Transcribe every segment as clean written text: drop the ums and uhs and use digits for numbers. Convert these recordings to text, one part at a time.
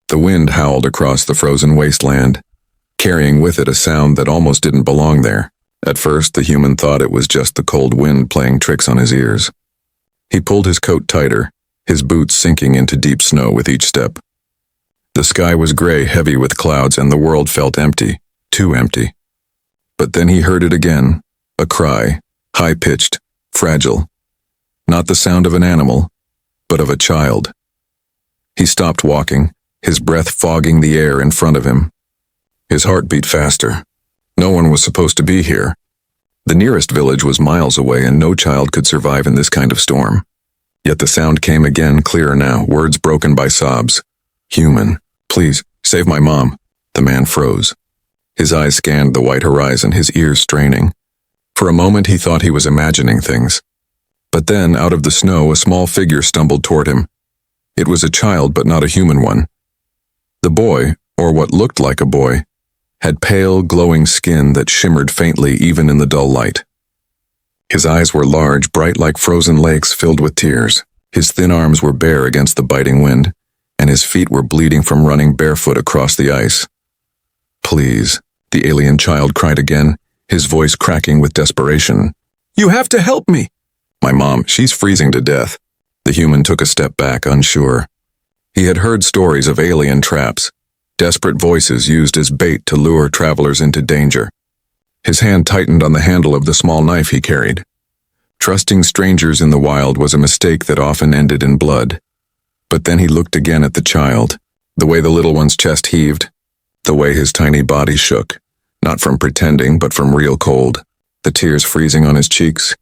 The wind howled across the frozen wasteland, carrying with it a sound that almost didn't belong there. At first, the human thought it was just the cold wind playing tricks on his ears. He pulled his coat tighter, his boots sinking into deep snow with each step. The sky was gray, heavy with clouds, and the world felt empty, too empty. But then he heard it again, a cry, high-pitched, fragile. Not the sound of an animal, but of a child. He stopped walking, his breath fogging the air in front of him. His heart beat faster. No one was supposed to be here. The nearest village was miles away, and no child could survive in this kind of storm. Yet the sound came again, clearer now, words broken by sobs. "Human, please, save my mom." The man froze. His eyes scanned the white horizon, his ears straining. For a moment he thought he was imagining things. But then, out of the snow, a small figure stumbled toward him. It was a child, but not a human one. The boy, or what looked like a boy, had pale, glowing skin that shimmered faintly even in the dull light. His eyes were large, bright like frozen lakes filled with tears. His thin arms were bare against the biting wind, and his feet were bleeding from running barefoot across the ice. "Please," the alien child cried again, his voice cracking with desperation. "You have to help me." "My mom, she's freezing to death." The human took a step back, unsure. He had heard stories of alien traps, desperate voices used as bait to lure travelers into danger. His hand tightened on the handle of the small knife he carried. Trusting strangers in the wild was a mistake that often ended in blood. But then he looked again at the child, the way the little one's chest heaved, the way his tiny body shook, not from pretending but from real cold, the tears freezing on his cheeks.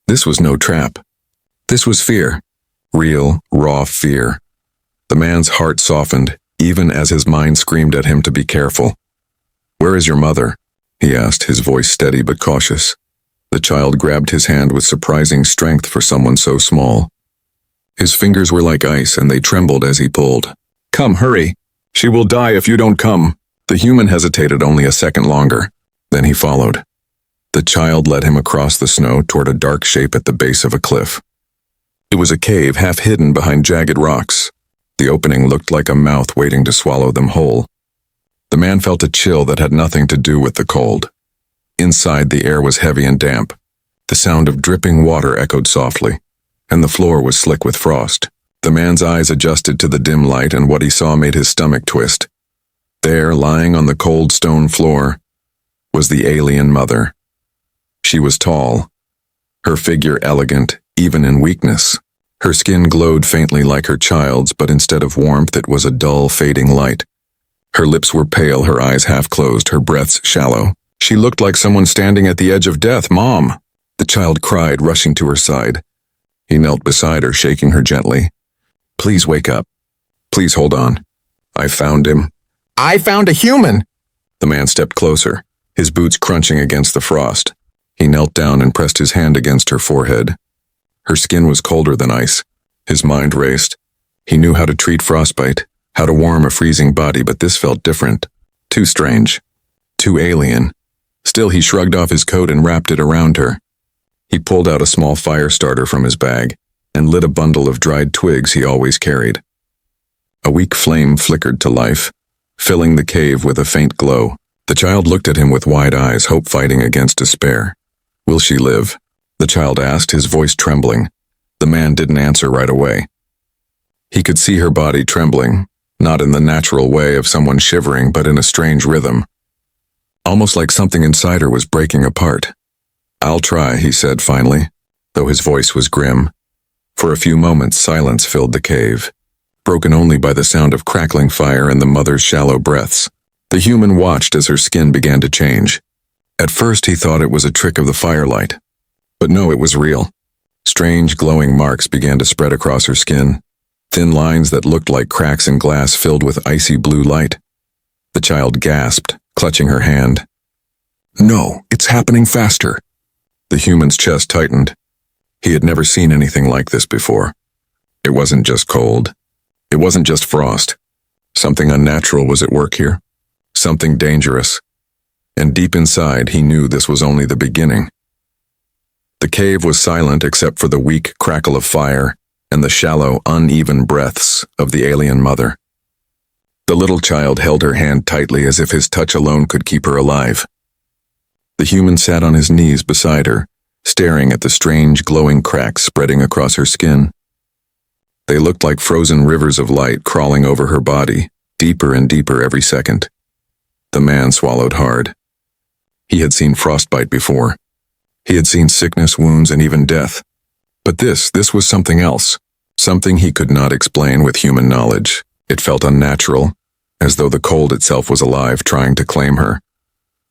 This was no trap. This was fear. Real, raw fear. The man's heart softened, even as his mind screamed at him to be careful. "Where is your mother?" he asked, his voice steady but cautious. The child grabbed his hand with surprising strength for someone so small. His fingers were like ice, and they trembled as he pulled. "Come, hurry! She will die if you don't come!" The human hesitated only a second longer. Then he followed. The child led him across the snow toward a dark shape at the base of a cliff. It was a cave half hidden behind jagged rocks. The opening looked like a mouth waiting to swallow them whole. The man felt a chill that had nothing to do with the cold. Inside, the air was heavy and damp. The sound of dripping water echoed softly, and the floor was slick with frost. The man's eyes adjusted to the dim light, and what he saw made his stomach twist. There, lying on the cold stone floor, was the alien mother. She was tall, her figure elegant, even in weakness. Her skin glowed faintly like her child's, but instead of warmth it was a dull, fading light. Her lips were pale, her eyes half closed, her breaths shallow. She looked like someone standing at the edge of death. "Mom!" The child cried, rushing to her side. He knelt beside her, shaking her gently. "Please wake up. Please hold on. I found him." "I found a human!" The man stepped closer, his boots crunching against the frost. He knelt down and pressed his hand against her forehead. Her skin was colder than ice. His mind raced. He knew how to treat frostbite, how to warm a freezing body, but this felt different. Too strange. Too alien. Still, he shrugged off his coat and wrapped it around her. He pulled out a small fire starter from his bag and lit a bundle of dried twigs he always carried. A weak flame flickered to life, filling the cave with a faint glow. The child looked at him with wide eyes, hope fighting against despair. "Will she live?" the child asked, his voice trembling. The man didn't answer right away. He could see her body trembling, not in the natural way of someone shivering, but in a strange rhythm. Almost like something inside her was breaking apart. "I'll try," he said finally, though his voice was grim. For a few moments, silence filled the cave, broken only by the sound of crackling fire and the mother's shallow breaths. The human watched as her skin began to change. At first he thought it was a trick of the firelight. But no, it was real. Strange glowing marks began to spread across her skin, thin lines that looked like cracks in glass filled with icy blue light. The child gasped, clutching her hand. "No, it's happening faster." The human's chest tightened. He had never seen anything like this before. It wasn't just cold. It wasn't just frost. Something unnatural was at work here. Something dangerous. And deep inside, he knew this was only the beginning. The cave was silent except for the weak crackle of fire and the shallow, uneven breaths of the alien mother. The little child held her hand tightly as if his touch alone could keep her alive. The human sat on his knees beside her, staring at the strange glowing cracks spreading across her skin. They looked like frozen rivers of light crawling over her body, deeper and deeper every second. The man swallowed hard. He had seen frostbite before. He had seen sickness, wounds, and even death. But this was something else, something he could not explain with human knowledge. It felt unnatural, as though the cold itself was alive, trying to claim her.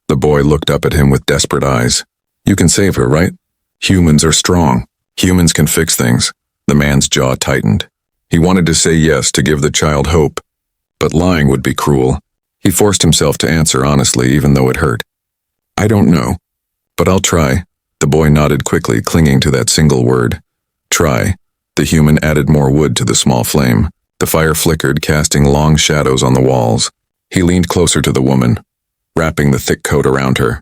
The boy looked up at him with desperate eyes. You can save her, right? Humans are strong. Humans can fix things. The man's jaw tightened. He wanted to say yes, to give the child hope, but lying would be cruel. He forced himself to answer honestly, even though it hurt. I don't know, but I'll try. The boy nodded quickly, clinging to that single word. Try. The human added more wood to the small flame. The fire flickered, casting long shadows on the walls. He leaned closer to the woman, wrapping the thick coat around her.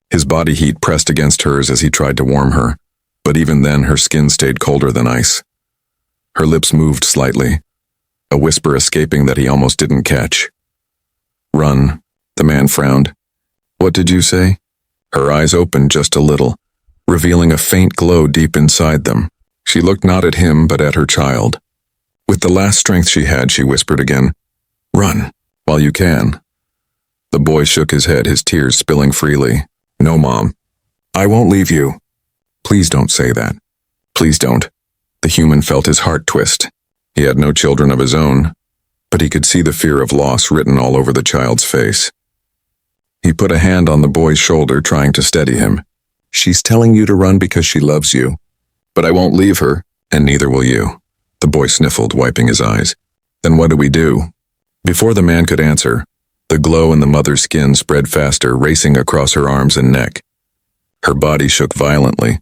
His body heat pressed against hers as he tried to warm her, but even then her skin stayed colder than ice. Her lips moved slightly, a whisper escaping that he almost didn't catch. Run, the man frowned. What did you say? Her eyes opened just a little, revealing a faint glow deep inside them. She looked not at him but at her child. With the last strength she had, she whispered again, Run, while you can. The boy shook his head, his tears spilling freely. No, Mom. I won't leave you. Please don't say that. Please don't. The human felt his heart twist. He had no children of his own, but he could see the fear of loss written all over the child's face. He put a hand on the boy's shoulder, trying to steady him. She's telling you to run because she loves you. But I won't leave her, and neither will you. The boy sniffled, wiping his eyes. Then what do we do? Before the man could answer, the glow in the mother's skin spread faster, racing across her arms and neck. Her body shook violently,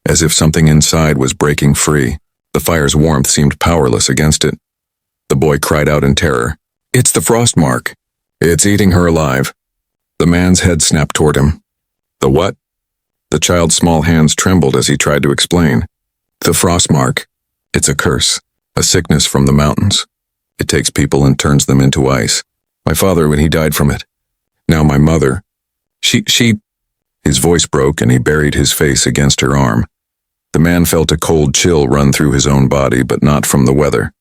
as if something inside was breaking free. The fire's warmth seemed powerless against it. The boy cried out in terror. It's the frost mark. It's eating her alive. The man's head snapped toward him. The what? The child's small hands trembled as he tried to explain. The frost mark. It's a curse, a sickness from the mountains. It takes people and turns them into ice. My father, when he died from it. Now my mother. She... His voice broke and he buried his face against her arm. The man felt a cold chill run through his own body, but not from the weather.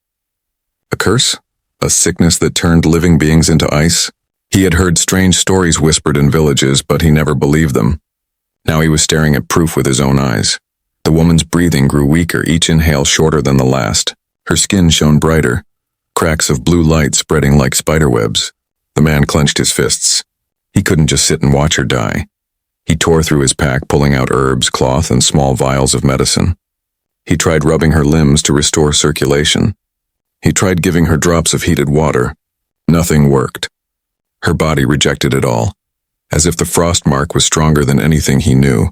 A curse? A sickness that turned living beings into ice? He had heard strange stories whispered in villages, but he never believed them. Now he was staring at proof with his own eyes. The woman's breathing grew weaker, each inhale shorter than the last. Her skin shone brighter, cracks of blue light spreading like spiderwebs. The man clenched his fists. He couldn't just sit and watch her die. He tore through his pack, pulling out herbs, cloth, and small vials of medicine. He tried rubbing her limbs to restore circulation. He tried giving her drops of heated water. Nothing worked. Her body rejected it all, as if the frost mark was stronger than anything he knew.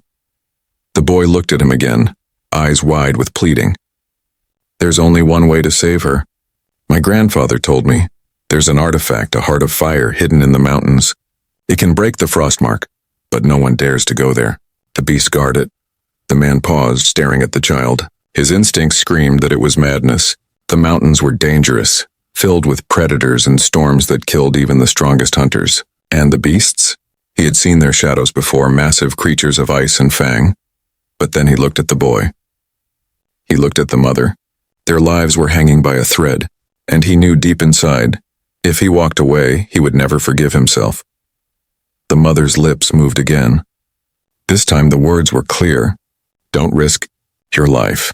The boy looked at him again, eyes wide with pleading. There's only one way to save her. My grandfather told me. There's an artifact, a heart of fire, hidden in the mountains. It can break the frost mark, but no one dares to go there. The beasts guard it. The man paused, staring at the child. His instincts screamed that it was madness. The mountains were dangerous, filled with predators and storms that killed even the strongest hunters. And the beasts? He had seen their shadows before, massive creatures of ice and fang. But then he looked at the boy. He looked at the mother. Their lives were hanging by a thread, and he knew deep inside, if he walked away, he would never forgive himself. The mother's lips moved again. This time the words were clear. Don't risk your life.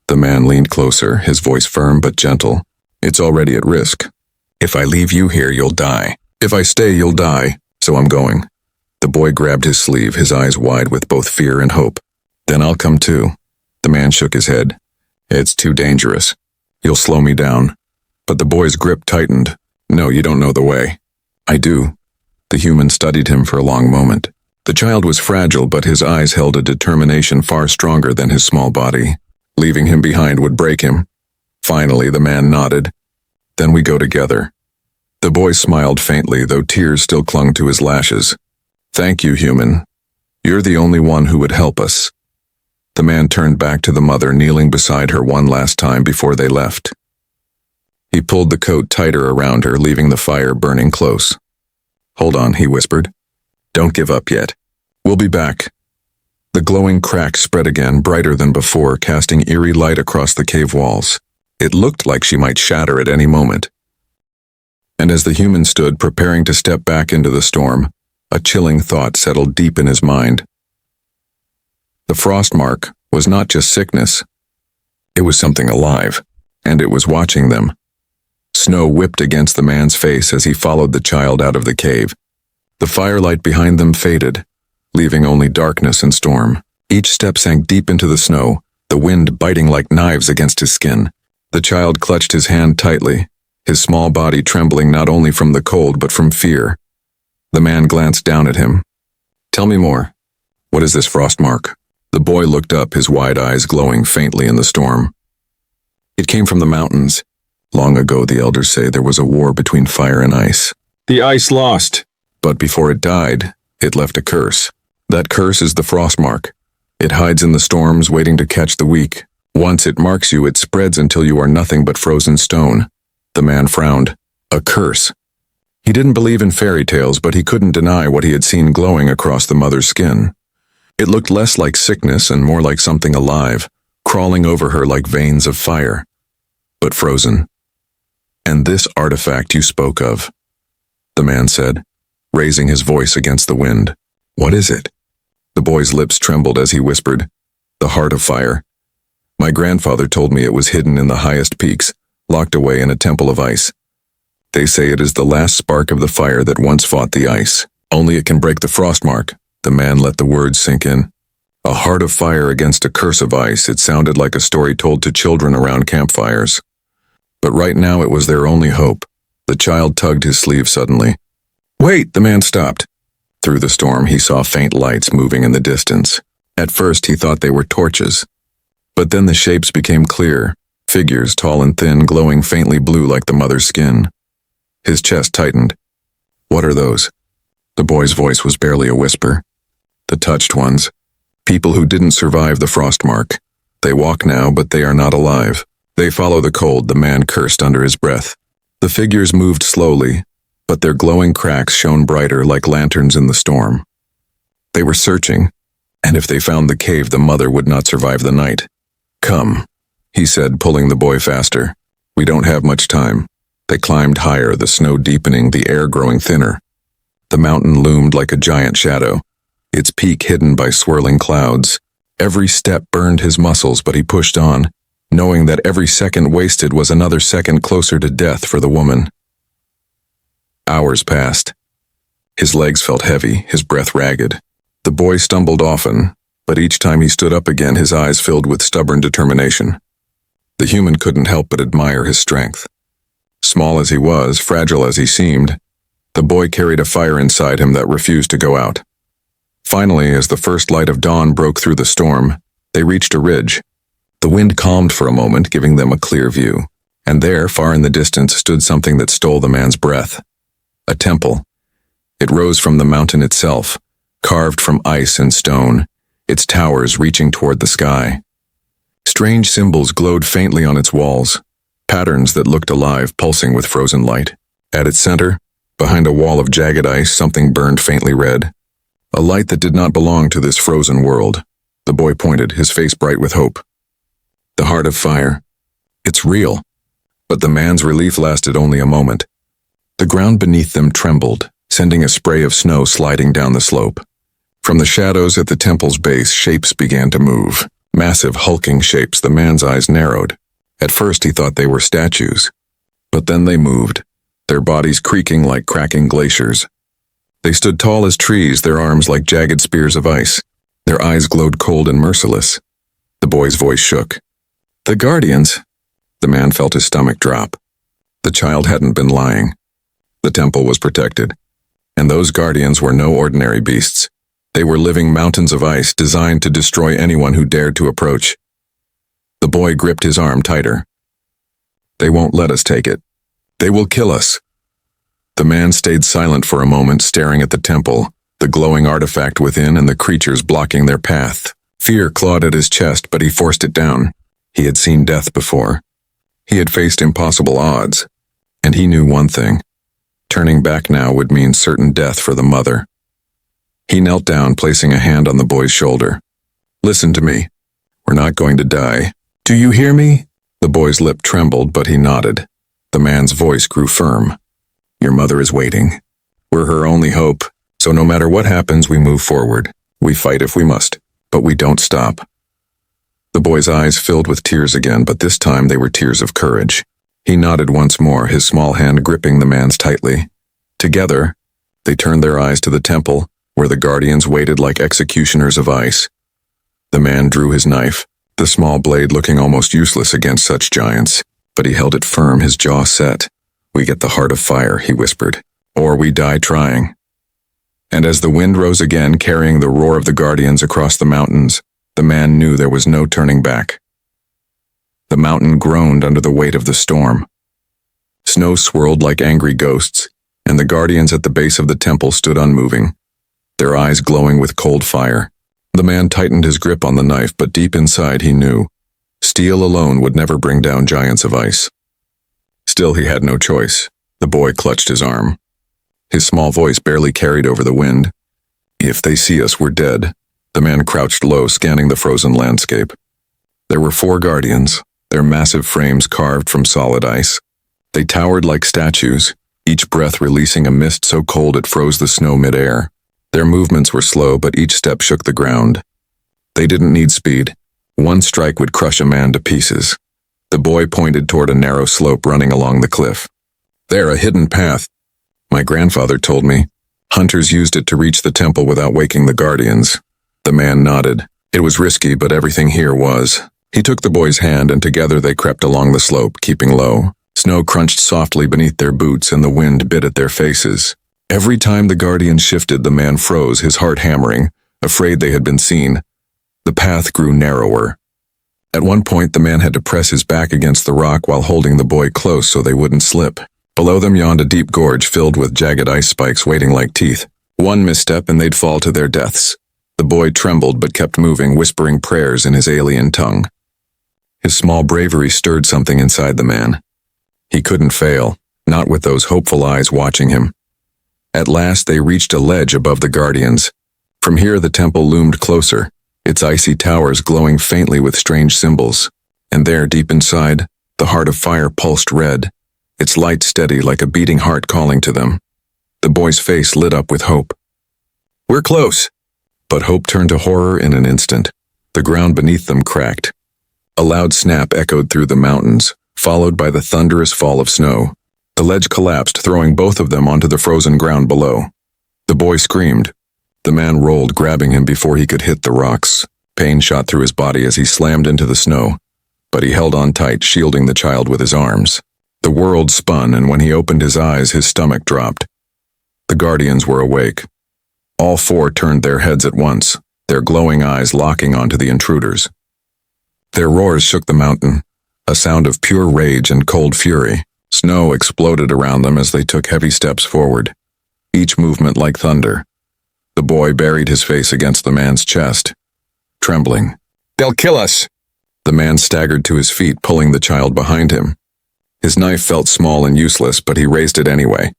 The man leaned closer, his voice firm but gentle. It's already at risk. If I leave you here, you'll die. If I stay, you'll die. So I'm going. The boy grabbed his sleeve, his eyes wide with both fear and hope. Then I'll come too. The man shook his head. It's too dangerous. You'll slow me down. But the boy's grip tightened. No, you don't know the way. I do. The human studied him for a long moment. The child was fragile, but his eyes held a determination far stronger than his small body. Leaving him behind would break him. Finally, the man nodded. Then we go together. The boy smiled faintly, though tears still clung to his lashes. Thank you, human. You're the only one who would help us. The man turned back to the mother, kneeling beside her one last time before they left. He pulled the coat tighter around her, leaving the fire burning close. "Hold on," he whispered. "Don't give up yet. We'll be back." The glowing crack spread again, brighter than before, casting eerie light across the cave walls. It looked like she might shatter at any moment. And as the human stood, preparing to step back into the storm, a chilling thought settled deep in his mind. The frost mark was not just sickness. It was something alive, and it was watching them. Snow whipped against the man's face as he followed the child out of the cave. The firelight behind them faded, leaving only darkness and storm. Each step sank deep into the snow, the wind biting like knives against his skin. The child clutched his hand tightly, his small body trembling not only from the cold but from fear. The man glanced down at him. "Tell me more. What is this frost mark?" The boy looked up, his wide eyes glowing faintly in the storm. "It came from the mountains. Long ago, the elders say, there was a war between fire and ice. The ice lost, but before it died, it left a curse. That curse is the frost mark. It hides in the storms, waiting to catch the weak. Once it marks you, it spreads until you are nothing but frozen stone." The man frowned. A curse. He didn't believe in fairy tales, but he couldn't deny what he had seen glowing across the mother's skin. It looked less like sickness and more like something alive, crawling over her like veins of fire, but frozen. "And this artifact you spoke of," the man said, raising his voice against the wind. "What is it?" The boy's lips trembled as he whispered, "The heart of fire. My grandfather told me it was hidden in the highest peaks, locked away in a temple of ice. They say it is the last spark of the fire that once fought the ice. Only it can break the frost mark." The man let the words sink in. A heart of fire against a curse of ice. It sounded like a story told to children around campfires. But right now it was their only hope. The child tugged his sleeve suddenly. "Wait!" The man stopped. Through the storm he saw faint lights moving in the distance. At first he thought they were torches. But then the shapes became clear, figures tall and thin, glowing faintly blue like the mother's skin. His chest tightened. "What are those?" The boy's voice was barely a whisper. "The touched ones. People who didn't survive the frost mark. They walk now, but they are not alive. They follow the cold," the man cursed under his breath. The figures moved slowly, but their glowing cracks shone brighter like lanterns in the storm. They were searching, and if they found the cave, the mother would not survive the night. "Come," he said, pulling the boy faster. "We don't have much time." They climbed higher, the snow deepening, the air growing thinner. The mountain loomed like a giant shadow, its peak hidden by swirling clouds. Every step burned his muscles, but he pushed on, knowing that every second wasted was another second closer to death for the woman. Hours passed. His legs felt heavy, his breath ragged. The boy stumbled often, but each time he stood up again, his eyes filled with stubborn determination. The human couldn't help but admire his strength. Small as he was, fragile as he seemed, the boy carried a fire inside him that refused to go out. Finally, as the first light of dawn broke through the storm, they reached a ridge. The wind calmed for a moment, giving them a clear view. And there, far in the distance, stood something that stole the man's breath. A temple. It rose from the mountain itself, carved from ice and stone, its towers reaching toward the sky. Strange symbols glowed faintly on its walls, patterns that looked alive, pulsing with frozen light. At its center, behind a wall of jagged ice, something burned faintly red. A light that did not belong to this frozen world. The boy pointed, his face bright with hope. "The heart of fire. It's real." But the man's relief lasted only a moment. The ground beneath them trembled, sending a spray of snow sliding down the slope. From the shadows at the temple's base, shapes began to move. Massive, hulking shapes. The man's eyes narrowed. At first he thought they were statues. But then they moved, their bodies creaking like cracking glaciers. They stood tall as trees, their arms like jagged spears of ice. Their eyes glowed cold and merciless. The boy's voice shook. "The guardians." The man felt his stomach drop. The child hadn't been lying. The temple was protected. And those guardians were no ordinary beasts. They were living mountains of ice designed to destroy anyone who dared to approach. The boy gripped his arm tighter. "They won't let us take it. They will kill us." The man stayed silent for a moment, staring at the temple, the glowing artifact within and the creatures blocking their path. Fear clawed at his chest, but he forced it down. He had seen death before. He had faced impossible odds, and he knew one thing. Turning back now would mean certain death for the mother. He knelt down, placing a hand on the boy's shoulder. "Listen to me. We're not going to die. Do you hear me?" The boy's lip trembled, but he nodded. The man's voice grew firm. "Your mother is waiting. We're her only hope, so no matter what happens, we move forward. We fight if we must, but we don't stop." The boy's eyes filled with tears again, but this time they were tears of courage. He nodded once more, his small hand gripping the man's tightly. Together, they turned their eyes to the temple, where the guardians waited like executioners of ice. The man drew his knife, the small blade looking almost useless against such giants, but he held it firm, his jaw set. "We get the heart of fire," he whispered, "or we die trying." And as the wind rose again, carrying the roar of the guardians across the mountains, the man knew there was no turning back. The mountain groaned under the weight of the storm. Snow swirled like angry ghosts, and the guardians at the base of the temple stood unmoving, their eyes glowing with cold fire. The man tightened his grip on the knife, but deep inside he knew steel alone would never bring down giants of ice. Still, he had no choice. The boy clutched his arm. His small voice barely carried over the wind. "If they see us, we're dead." The man crouched low, scanning the frozen landscape. There were 4 guardians, their massive frames carved from solid ice. They towered like statues, each breath releasing a mist so cold it froze the snow mid-air. Their movements were slow, but each step shook the ground. They didn't need speed. One strike would crush a man to pieces. The boy pointed toward a narrow slope running along the cliff. "There, a hidden path. My grandfather told me. Hunters used it to reach the temple without waking the guardians." The man nodded. It was risky, but everything here was. He took the boy's hand, and together they crept along the slope, keeping low. Snow crunched softly beneath their boots, and the wind bit at their faces. Every time the guardian shifted, the man froze, his heart hammering, afraid they had been seen. The path grew narrower. At one point, the man had to press his back against the rock while holding the boy close so they wouldn't slip. Below them yawned a deep gorge filled with jagged ice spikes waiting like teeth. One misstep and they'd fall to their deaths. The boy trembled but kept moving, whispering prayers in his alien tongue. His small bravery stirred something inside the man. He couldn't fail, not with those hopeful eyes watching him. At last they reached a ledge above the guardians. From here the temple loomed closer, its icy towers glowing faintly with strange symbols. And there, deep inside, the heart of fire pulsed red, its light steady like a beating heart calling to them. The boy's face lit up with hope. "We're close!" But hope turned to horror in an instant. The ground beneath them cracked. A loud snap echoed through the mountains, followed by the thunderous fall of snow. The ledge collapsed, throwing both of them onto the frozen ground below. The boy screamed. The man rolled, grabbing him before he could hit the rocks. Pain shot through his body as he slammed into the snow, but he held on tight, shielding the child with his arms. The world spun, and when he opened his eyes, his stomach dropped. The guardians were awake. All 4 turned their heads at once, their glowing eyes locking onto the intruders. Their roars shook the mountain, a sound of pure rage and cold fury. Snow exploded around them as they took heavy steps forward, each movement like thunder. The boy buried his face against the man's chest, trembling. "They'll kill us!" The man staggered to his feet, pulling the child behind him. His knife felt small and useless, but he raised it anyway.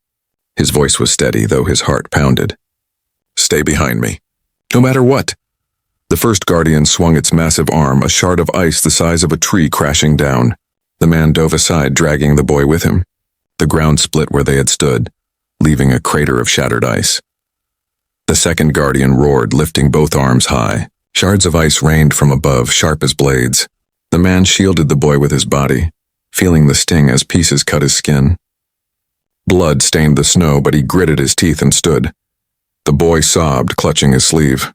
His voice was steady, though his heart pounded. "Stay behind me. No matter what." The first guardian swung its massive arm, a shard of ice the size of a tree crashing down. The man dove aside, dragging the boy with him. The ground split where they had stood, leaving a crater of shattered ice. The second guardian roared, lifting both arms high. Shards of ice rained from above, sharp as blades. The man shielded the boy with his body, feeling the sting as pieces cut his skin. Blood stained the snow, but he gritted his teeth and stood. The boy sobbed, clutching his sleeve.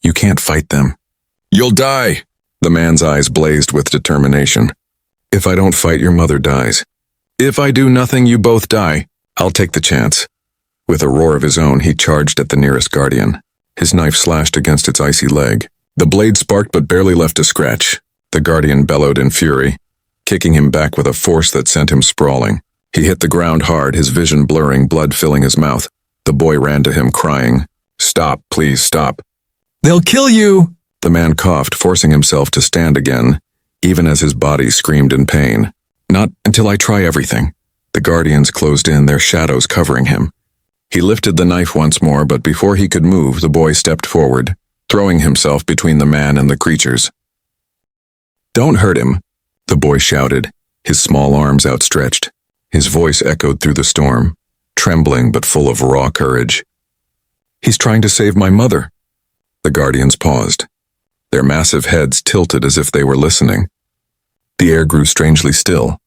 "You can't fight them." "You'll die!" The man's eyes blazed with determination. "If I don't fight, your mother dies. If I do nothing, you both die. I'll take the chance." With a roar of his own, he charged at the nearest guardian. His knife slashed against its icy leg. The blade sparked but barely left a scratch. The guardian bellowed in fury, kicking him back with a force that sent him sprawling. He hit the ground hard, his vision blurring, blood filling his mouth. The boy ran to him, crying, "Stop, please stop." "They'll kill you!" The man coughed, forcing himself to stand again, even as his body screamed in pain. Not until I try everything. The guardians closed in, their shadows covering him. He lifted the knife once more, but before he could move, the boy stepped forward, throwing himself between the man and the creatures. "Don't hurt him," the boy shouted, his small arms outstretched. His voice echoed through the storm, trembling but full of raw courage. "He's trying to save my mother." The guardians paused, their massive heads tilted as if they were listening. The air grew strangely still.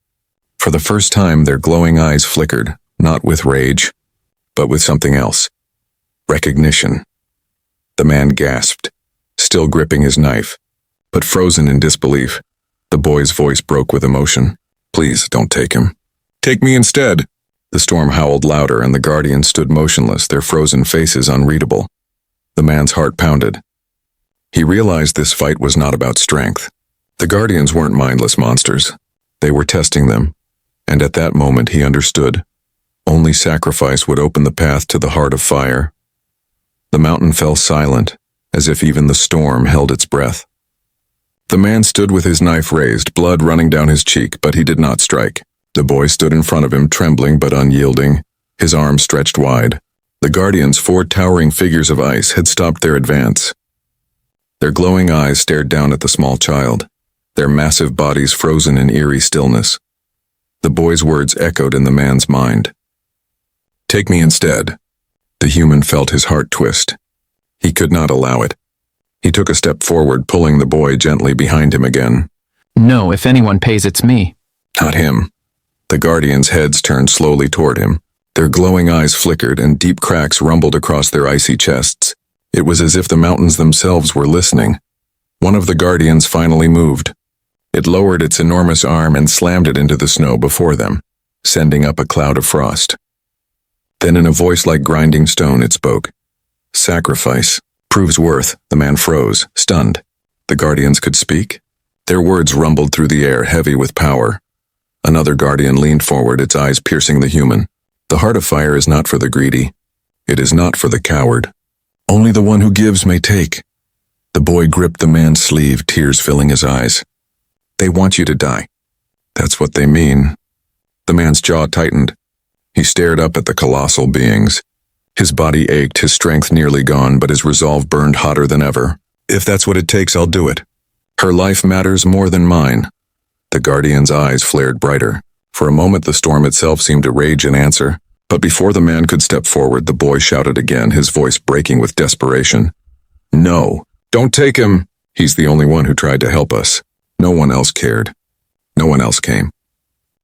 For the first time, their glowing eyes flickered, not with rage, but with something else. Recognition. The man gasped, still gripping his knife, but frozen in disbelief. The boy's voice broke with emotion. "Please, don't take him. Take me instead." The storm howled louder, and the guardians stood motionless, their frozen faces unreadable. The man's heart pounded. He realized this fight was not about strength. The guardians weren't mindless monsters. They were testing them, and at that moment he understood. Only sacrifice would open the path to the heart of fire. The mountain fell silent, as if even the storm held its breath. The man stood with his knife raised, blood running down his cheek, but he did not strike. The boy stood in front of him, trembling but unyielding, his arms stretched wide. The guardians, four towering figures of ice, had stopped their advance. Their glowing eyes stared down at the small child, their massive bodies frozen in eerie stillness. The boy's words echoed in the man's mind. "Take me instead." The human felt his heart twist. He could not allow it. He took a step forward, pulling the boy gently behind him again. "No, if anyone pays, it's me." Not him. The guardians' heads turned slowly toward him. Their glowing eyes flickered, and deep cracks rumbled across their icy chests. It was as if the mountains themselves were listening. One of the guardians finally moved. It lowered its enormous arm and slammed it into the snow before them, sending up a cloud of frost. Then in a voice like grinding stone it spoke. "Sacrifice proves worth." The man froze, stunned. The guardians could speak? Their words rumbled through the air, heavy with power. Another guardian leaned forward, its eyes piercing the human. "The heart of fire is not for the greedy. It is not for the coward. Only the one who gives may take." The boy gripped the man's sleeve, tears filling his eyes. "They want you to die. That's what they mean." The man's jaw tightened. He stared up at the colossal beings. His body ached, his strength nearly gone, but his resolve burned hotter than ever. "If that's what it takes, I'll do it. Her life matters more than mine." The guardian's eyes flared brighter. For a moment the storm itself seemed to rage in answer, but before the man could step forward, the boy shouted again, his voice breaking with desperation. "No, don't take him. He's the only one who tried to help us. No one else cared. No one else came.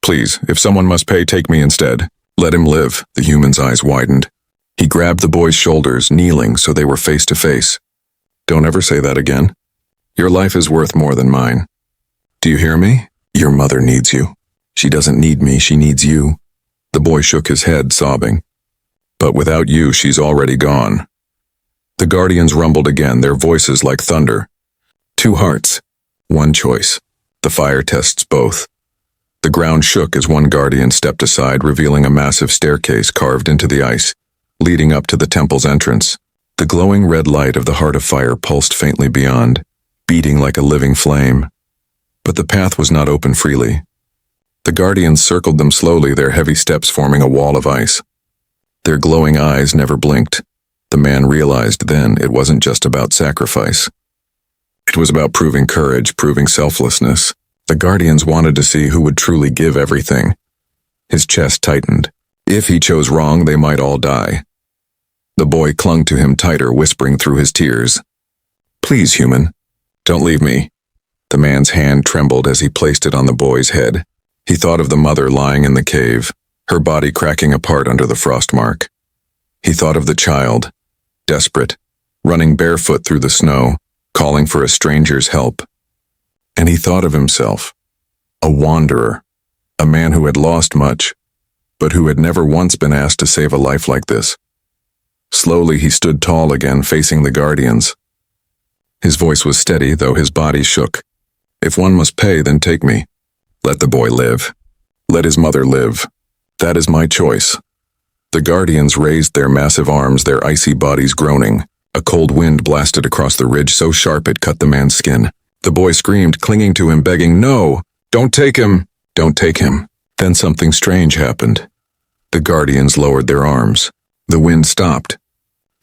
Please, if someone must pay, take me instead. Let him live." The human's eyes widened. He grabbed the boy's shoulders, kneeling so they were face to face. "Don't ever say that again. Your life is worth more than mine. Do you hear me? Your mother needs you. She doesn't need me, she needs you." The boy shook his head, sobbing. "But without you, she's already gone." The guardians rumbled again, their voices like thunder. "Two hearts. One choice. The fire tests both." The ground shook as one guardian stepped aside, revealing a massive staircase carved into the ice, leading up to the temple's entrance. The glowing red light of the heart of fire pulsed faintly beyond, beating like a living flame. But the path was not open freely. The guardians circled them slowly, their heavy steps forming a wall of ice. Their glowing eyes never blinked. The man realized then it wasn't just about sacrifice. It was about proving courage, proving selflessness. The guardians wanted to see who would truly give everything. His chest tightened. If he chose wrong, they might all die. The boy clung to him tighter, whispering through his tears. "Please, human, don't leave me." The man's hand trembled as he placed it on the boy's head. He thought of the mother lying in the cave, her body cracking apart under the frostmark. He thought of the child, desperate, running barefoot through the snow, calling for a stranger's help. And he thought of himself, a wanderer, a man who had lost much, but who had never once been asked to save a life like this. Slowly he stood tall again, facing the guardians. His voice was steady, though his body shook. "If one must pay, then take me. Let the boy live. Let his mother live. That is my choice." The guardians raised their massive arms, their icy bodies groaning. A cold wind blasted across the ridge so sharp it cut the man's skin. The boy screamed, clinging to him, begging, "No! Don't take him! Don't take him!" Then something strange happened. The guardians lowered their arms. The wind stopped.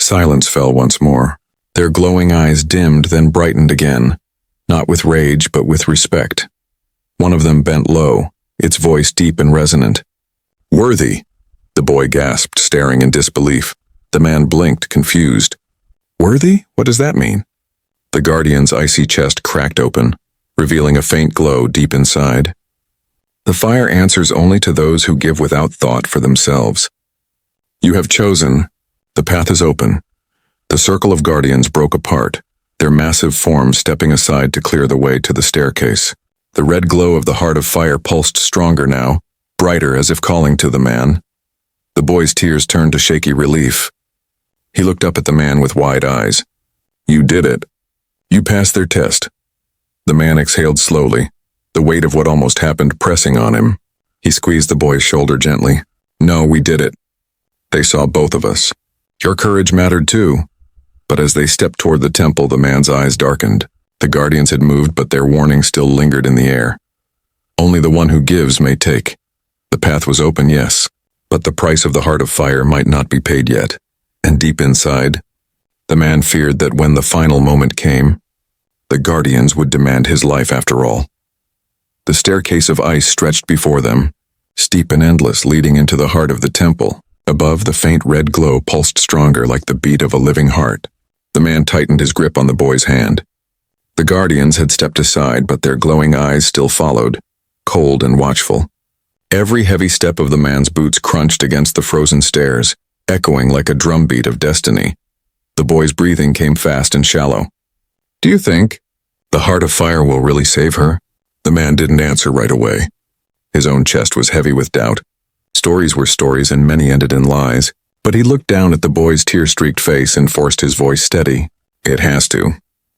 Silence fell once more. Their glowing eyes dimmed, then brightened again, not with rage, but with respect. One of them bent low, its voice deep and resonant. "Worthy," the boy gasped, staring in disbelief. The man blinked, confused. "Worthy? What does that mean?" The guardian's icy chest cracked open, revealing a faint glow deep inside. "The fire answers only to those who give without thought for themselves. You have chosen. The path is open." The circle of guardians broke apart, their massive forms stepping aside to clear the way to the staircase. The red glow of the heart of fire pulsed stronger now, brighter as if calling to the man. The boy's tears turned to shaky relief. He looked up at the man with wide eyes. "You did it. You passed their test." The man exhaled slowly, the weight of what almost happened pressing on him. He squeezed the boy's shoulder gently. "No, we did it. They saw both of us. Your courage mattered too." But as they stepped toward the temple, the man's eyes darkened. The guardians had moved, but their warning still lingered in the air. Only the one who gives may take. The path was open, yes, but the price of the heart of fire might not be paid yet. And deep inside, the man feared that when the final moment came, the guardians would demand his life after all. The staircase of ice stretched before them, steep and endless, leading into the heart of the temple. Above, the faint red glow pulsed stronger, like the beat of a living heart. The man tightened his grip on the boy's hand. The guardians had stepped aside, but their glowing eyes still followed, cold and watchful. Every heavy step of the man's boots crunched against the frozen stairs, echoing like a drumbeat of destiny. The boy's breathing came fast and shallow. "Do you think the heart of fire will really save her?" The man didn't answer right away. His own chest was heavy with doubt. Stories were stories, and many ended in lies. But he looked down at the boy's tear-streaked face and forced his voice steady. "It has to.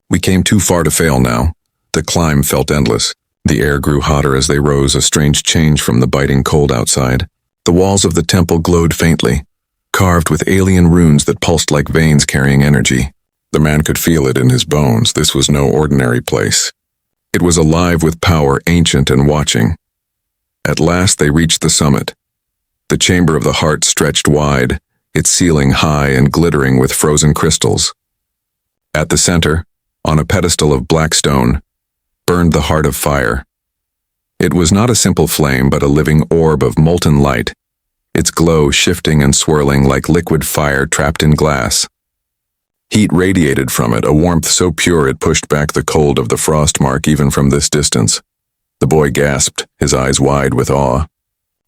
We came too far to fail now." The climb felt endless. The air grew hotter as they rose, a strange change from the biting cold outside. The walls of the temple glowed faintly, carved with alien runes that pulsed like veins carrying energy. The man could feel it in his bones. This was no ordinary place. It was alive with power, ancient and watching. At last they reached the summit. The chamber of the heart stretched wide, its ceiling high and glittering with frozen crystals. At the center, on a pedestal of black stone, burned the heart of fire. It was not a simple flame, but a living orb of molten light, its glow shifting and swirling like liquid fire trapped in glass. Heat radiated from it, a warmth so pure it pushed back the cold of the frost mark even from this distance. The boy gasped, his eyes wide with awe.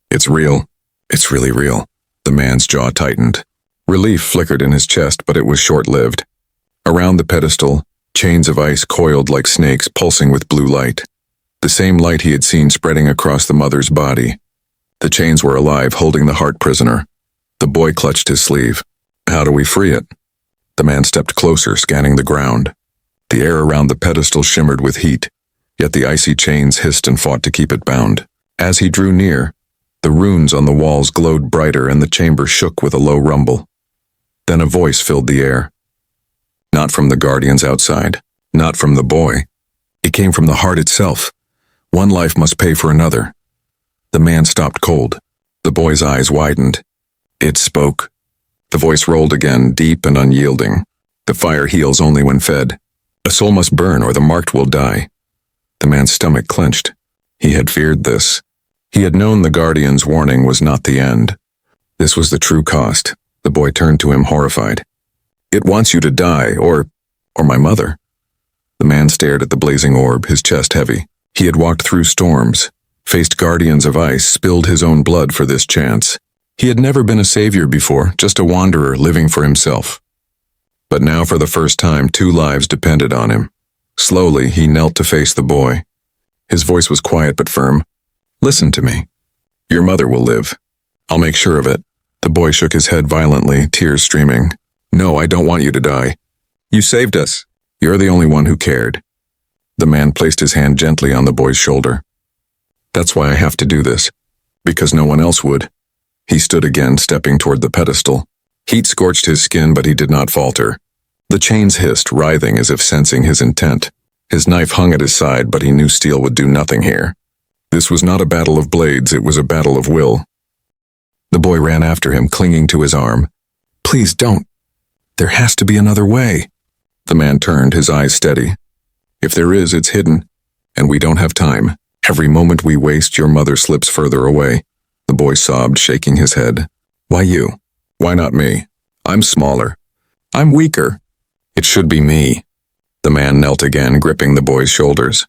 "It's real. It's really real." The man's jaw tightened. Relief flickered in his chest, but it was short-lived. Around the pedestal, chains of ice coiled like snakes, pulsing with blue light. The same light he had seen spreading across the mother's body. The chains were alive, holding the heart prisoner. The boy clutched his sleeve. "How do we free it?" The man stepped closer, scanning the ground. The air around the pedestal shimmered with heat, yet the icy chains hissed and fought to keep it bound. As he drew near, the runes on the walls glowed brighter and the chamber shook with a low rumble. Then a voice filled the air. Not from the guardians outside, not from the boy. It came from the heart itself. One life must pay for another. The man stopped cold. The boy's eyes widened. It spoke. The voice rolled again, deep and unyielding. "The fire heals only when fed. A soul must burn or the marked will die." The man's stomach clenched. He had feared this. He had known the guardian's warning was not the end. This was the true cost. The boy turned to him, horrified. "It wants you to die, or my mother." The man stared at the blazing orb, his chest heavy. He had walked through storms, faced guardians of ice, spilled his own blood for this chance. He had never been a savior before, just a wanderer living for himself. But now for the first time, 2 lives depended on him. Slowly, he knelt to face the boy. His voice was quiet but firm. "Listen to me. Your mother will live. I'll make sure of it." The boy shook his head violently, tears streaming. "No, I don't want you to die. You saved us. You're the only one who cared." The man placed his hand gently on the boy's shoulder. "That's why I have to do this. Because no one else would." He stood again, stepping toward the pedestal. Heat scorched his skin, but he did not falter. The chains hissed, writhing as if sensing his intent. His knife hung at his side, but he knew steel would do nothing here. This was not a battle of blades, it was a battle of will. The boy ran after him, clinging to his arm. "Please don't. There has to be another way." The man turned, his eyes steady. "If there is, it's hidden, and we don't have time. Every moment we waste, your mother slips further away." The boy sobbed, shaking his head. "Why you? Why not me? I'm smaller. I'm weaker. It should be me." The man knelt again, gripping the boy's shoulders.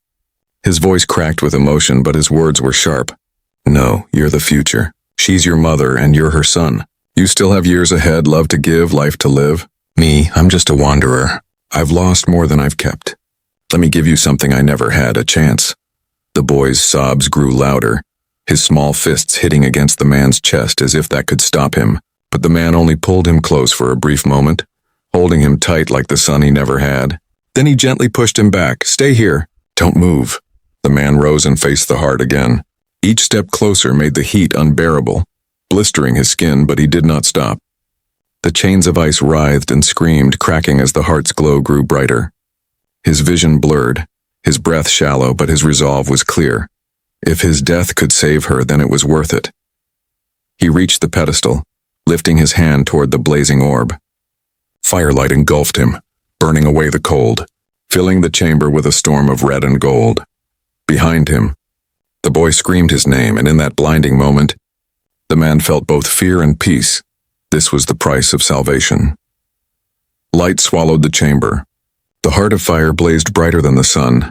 His voice cracked with emotion, but his words were sharp. "No, you're the future. She's your mother, and you're her son. You still have years ahead, love to give, life to live. Me, I'm just a wanderer. I've lost more than I've kept. Let me give you something I never had, a chance." The boy's sobs grew louder, his small fists hitting against the man's chest as if that could stop him. But the man only pulled him close for a brief moment, holding him tight like the son he never had. Then he gently pushed him back. "Stay here. Don't move." The man rose and faced the heart again. Each step closer made the heat unbearable, blistering his skin, but he did not stop. The chains of ice writhed and screamed, cracking as the heart's glow grew brighter. His vision blurred, his breath shallow, but his resolve was clear. If his death could save her, then it was worth it. He reached the pedestal, lifting his hand toward the blazing orb. Firelight engulfed him, burning away the cold, filling the chamber with a storm of red and gold. Behind him, the boy screamed his name, and in that blinding moment, the man felt both fear and peace. This was the price of salvation. Light swallowed the chamber. The heart of fire blazed brighter than the sun,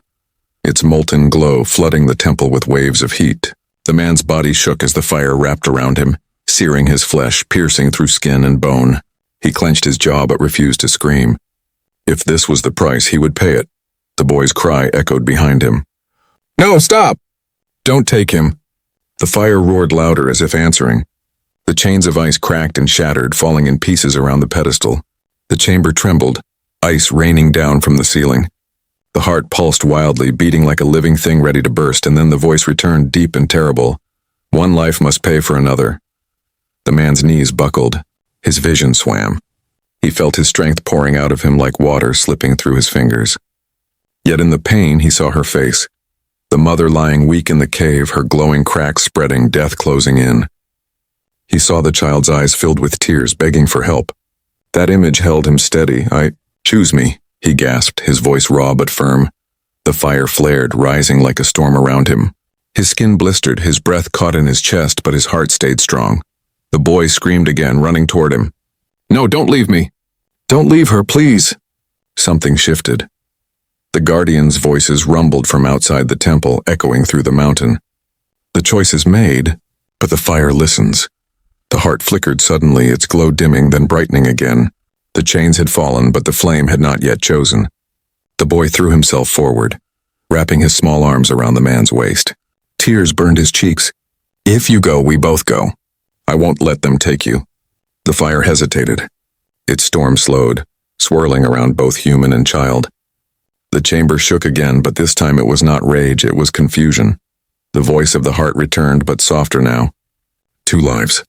its molten glow flooding the temple with waves of heat. The man's body shook as the fire wrapped around him, searing his flesh, piercing through skin and bone. He clenched his jaw but refused to scream. If this was the price, he would pay it. The boy's cry echoed behind him. "No, stop! Don't take him!" The fire roared louder as if answering. The chains of ice cracked and shattered, falling in pieces around the pedestal. The chamber trembled, ice raining down from the ceiling. The heart pulsed wildly, beating like a living thing ready to burst, and then the voice returned, deep and terrible. One life must pay for another. The man's knees buckled. His vision swam. He felt his strength pouring out of him like water slipping through his fingers. Yet in the pain, he saw her face. The mother lying weak in the cave, her glowing cracks spreading, death closing in. He saw the child's eyes filled with tears, begging for help. That image held him steady. "Choose me," he gasped, his voice raw but firm. The fire flared, rising like a storm around him. His skin blistered, his breath caught in his chest, but his heart stayed strong. The boy screamed again, running toward him. "No, don't leave me. Don't leave her, please." Something shifted. The guardians' voices rumbled from outside the temple, echoing through the mountain. The choice is made, but the fire listens. The heart flickered suddenly, its glow dimming, then brightening again. The chains had fallen, but the flame had not yet chosen. The boy threw himself forward, wrapping his small arms around the man's waist. Tears burned his cheeks. "If you go, we both go. I won't let them take you." The fire hesitated. Its storm slowed, swirling around both human and child. The chamber shook again, but this time it was not rage, it was confusion. The voice of the heart returned, but softer now. 2 lives,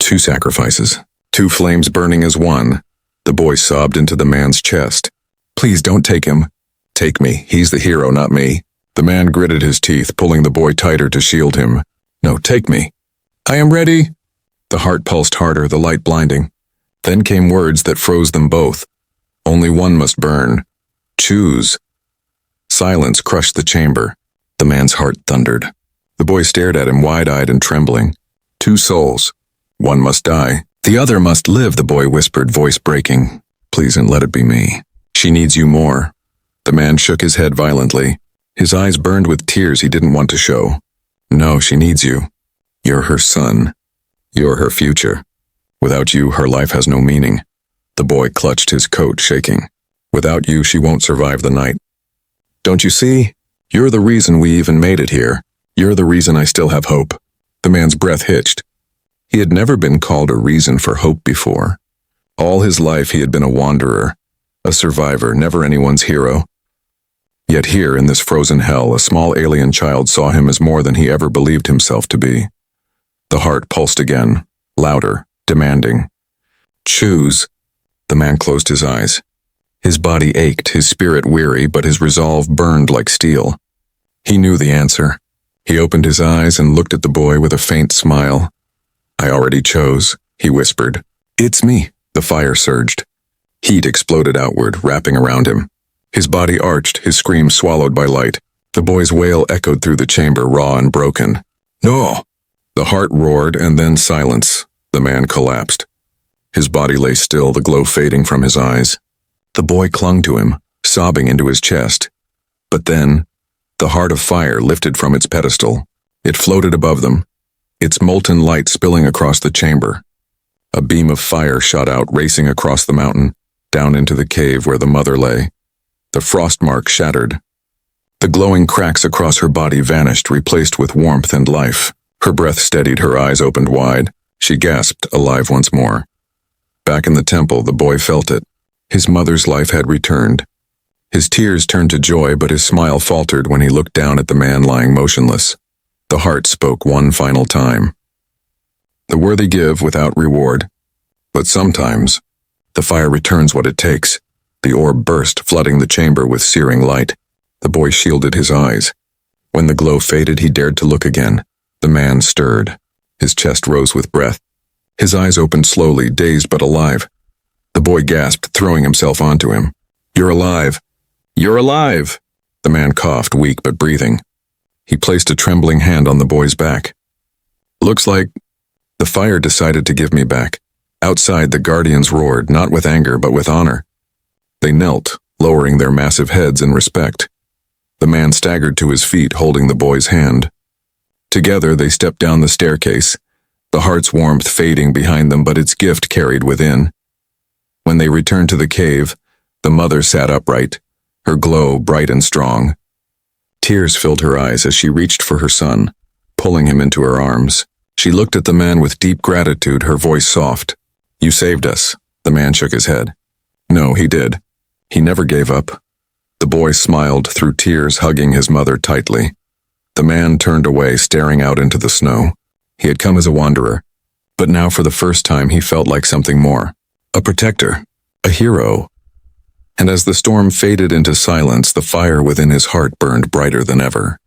2 sacrifices, 2 flames burning as one. The boy sobbed into the man's chest. "Please don't take him. Take me. He's the hero, not me." The man gritted his teeth, pulling the boy tighter to shield him. "No, take me. I am ready." The heart pulsed harder, the light blinding. Then came words that froze them both. Only one must burn. Choose. Silence crushed the chamber. The man's heart thundered. The boy stared at him, wide-eyed and trembling. 2 souls. One must die. The other must live, the boy whispered, voice breaking. "Please, and let it be me. She needs you more." The man shook his head violently. His eyes burned with tears he didn't want to show. "No, she needs you. You're her son. You're her future. Without you, her life has no meaning." The boy clutched his coat, shaking. "Without you, she won't survive the night. Don't you see? You're the reason we even made it here. You're the reason I still have hope." The man's breath hitched. He had never been called a reason for hope before. All his life he had been a wanderer, a survivor, never anyone's hero. Yet here, in this frozen hell, a small alien child saw him as more than he ever believed himself to be. The heart pulsed again, louder, demanding. "Choose." The man closed his eyes. His body ached, his spirit weary, but his resolve burned like steel. He knew the answer. He opened his eyes and looked at the boy with a faint smile. "I already chose," he whispered. "It's me." The fire surged. Heat exploded outward, wrapping around him. His body arched, his scream swallowed by light. The boy's wail echoed through the chamber, raw and broken. "No!" The heart roared, and then silence. The man collapsed. His body lay still, the glow fading from his eyes. The boy clung to him, sobbing into his chest. But then, the heart of fire lifted from its pedestal. It floated above them, its molten light spilling across the chamber. A beam of fire shot out, racing across the mountain, down into the cave where the mother lay. The frost mark shattered. The glowing cracks across her body vanished, replaced with warmth and life. Her breath steadied, her eyes opened wide. She gasped, alive once more. Back in the temple, the boy felt it. His mother's life had returned. His tears turned to joy, but his smile faltered when he looked down at the man lying motionless. The heart spoke one final time. The worthy give without reward. But sometimes, the fire returns what it takes. The orb burst, flooding the chamber with searing light. The boy shielded his eyes. When the glow faded, he dared to look again. The man stirred. His chest rose with breath. His eyes opened slowly, dazed but alive. The boy gasped, throwing himself onto him. "You're alive! You're alive!" The man coughed, weak but breathing. He placed a trembling hand on the boy's back. "Looks like..." The fire decided to give me back. Outside, the guardians roared, not with anger but with honor. They knelt, lowering their massive heads in respect. The man staggered to his feet, holding the boy's hand. Together, they stepped down the staircase, the heart's warmth fading behind them, but its gift carried within. When they returned to the cave, the mother sat upright, her glow bright and strong. Tears filled her eyes as she reached for her son, pulling him into her arms. She looked at the man with deep gratitude, her voice soft. "You saved us." The man shook his head. "No, he did. He never gave up." The boy smiled through tears, hugging his mother tightly. The man turned away, staring out into the snow. He had come as a wanderer, but now for the first time he felt like something more. A protector, a hero. And as the storm faded into silence, the fire within his heart burned brighter than ever.